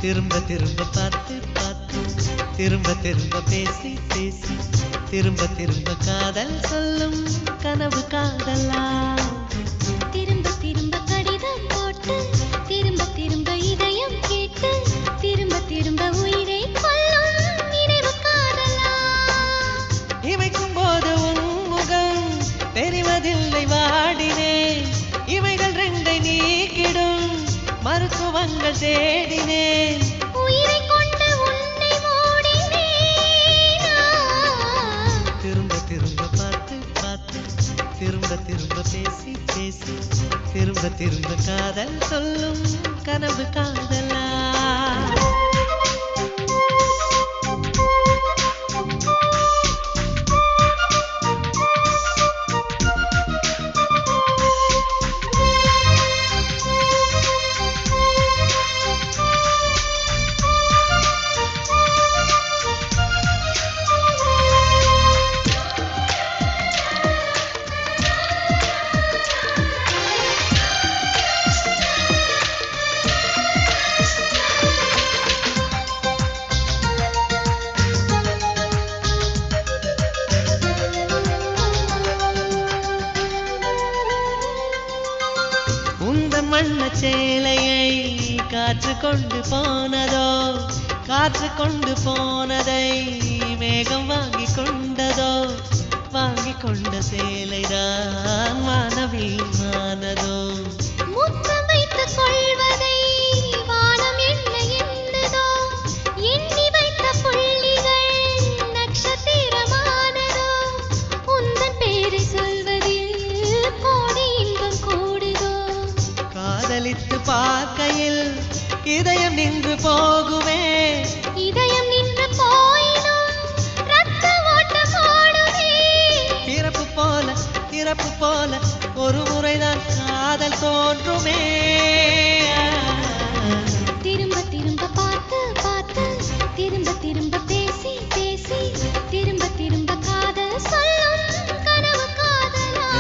திரும்ப திரும்ப பார்த்து பார்த்து திரும்ப திரும்ப பேசி பேசி திரும்ப திரும்ப காதல் சொல்லும் கனவு காதலா திரும்ப திரும்ப கடிதம் போட்டு திரும்ப திரும்ப இதயம் கேட்டு திரும்ப திரும்ப உயிரை கொல்லும் நினைவு காதலா இமைக்கும் போது உன் முகம் தெரிவதில்லை வாடினேன் இவைகள் ரெண்டை நீக்கிடும் மருத்துவங்கள் தேடினேன் உயிரை கொண்டு உன்னை மூடினேன் திரும்ப திரும்ப பார்த்து பார்த்து திரும்ப திரும்ப பேசி பேசி திரும்ப திரும்ப காதல் சொல்லும் கனவு காதலா மண்ண சேலையை காற்று கொண்டு போனதோ காற்று கொண்டு போனதை மேகம் வாங்கி கொண்டதோ வாங்கி கொண்ட சேலைதான் வானவில்மானதோ முத்தம் வைத்துக் கொள்வதை வானம் என்ன எண்ணுதோ எண்ணி வைத்த புள்ளிகள் நட்சத்திரமானதோ உந்தன் பேரை சொல்வதில் கோடி இன்பம் கூடுதோ காதலித்து பார்க்கையில் இதயம் நின்று போகுமே இதயம் நின்று போயினும் ரத்த ஓட்டம் ஓடுமே பிறப்பு போல ஒரு முறைதான் காதல் தோன்றுமே திரும்ப திரும்ப பார்த்து பார்த்து திரும்ப திரும்ப பேசி பேசி திரும்ப திரும்ப காதல் சொல்லும் கனவு காதலா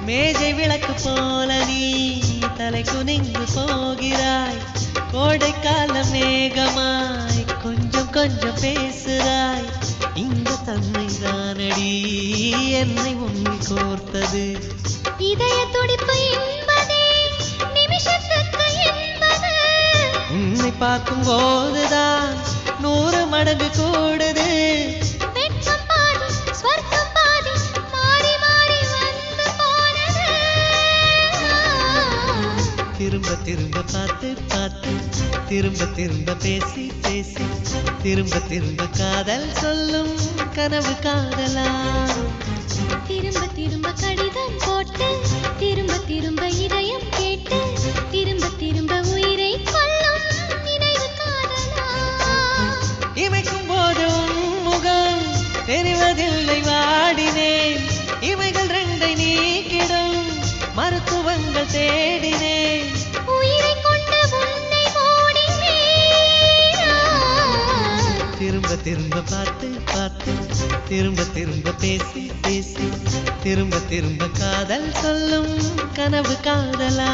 மேஜை விளக்கு போல நீ தலை குனிந்து போகிறாய் கோடைக்கால மேகமாய் கொஞ்சம் கொஞ்சம் பேசுகிறாய் இந்த தன்னை தானடி என்னை உன்னை கோர்த்தது இதய துடிப்பு என்பதே நிமிஷத்துக்கு என்பது உன்னை பார்க்கும் போதுதான் 100 மடங்கு கூடுது வெட்கம் பாதி ஸ்வர்க்கம் பாதி மாறி மாறி வந்து போனது திரும்ப திரும்ப பார்த்து பார்த்து திரும்ப திரும்ப பேசி பேசி திரும்ப திரும்ப காதல் சொல்லும் கனவு காதலா திரும்ப திரும்ப கடிதம் போட்டு திரும்ப திரும்ப இதயம் கேட்டு திரும்ப திரும்ப உயிரை கொல்லும் நினைவு காதலா இமைக்கும் போது உன் முகம் தெரிவதில்லை வாடினேன் இவைகள் ரெண்டை நீக்கிடும் மருத்துவங்கள் தேடினேன் உயிரை கொண்டு உன்னை மூடினேன் திரும்ப திரும்ப பார்த்து பார்த்து திரும்ப திரும்ப பேசி பேசி திரும்ப திரும்ப காதல் சொல்லும் கனவு காதலா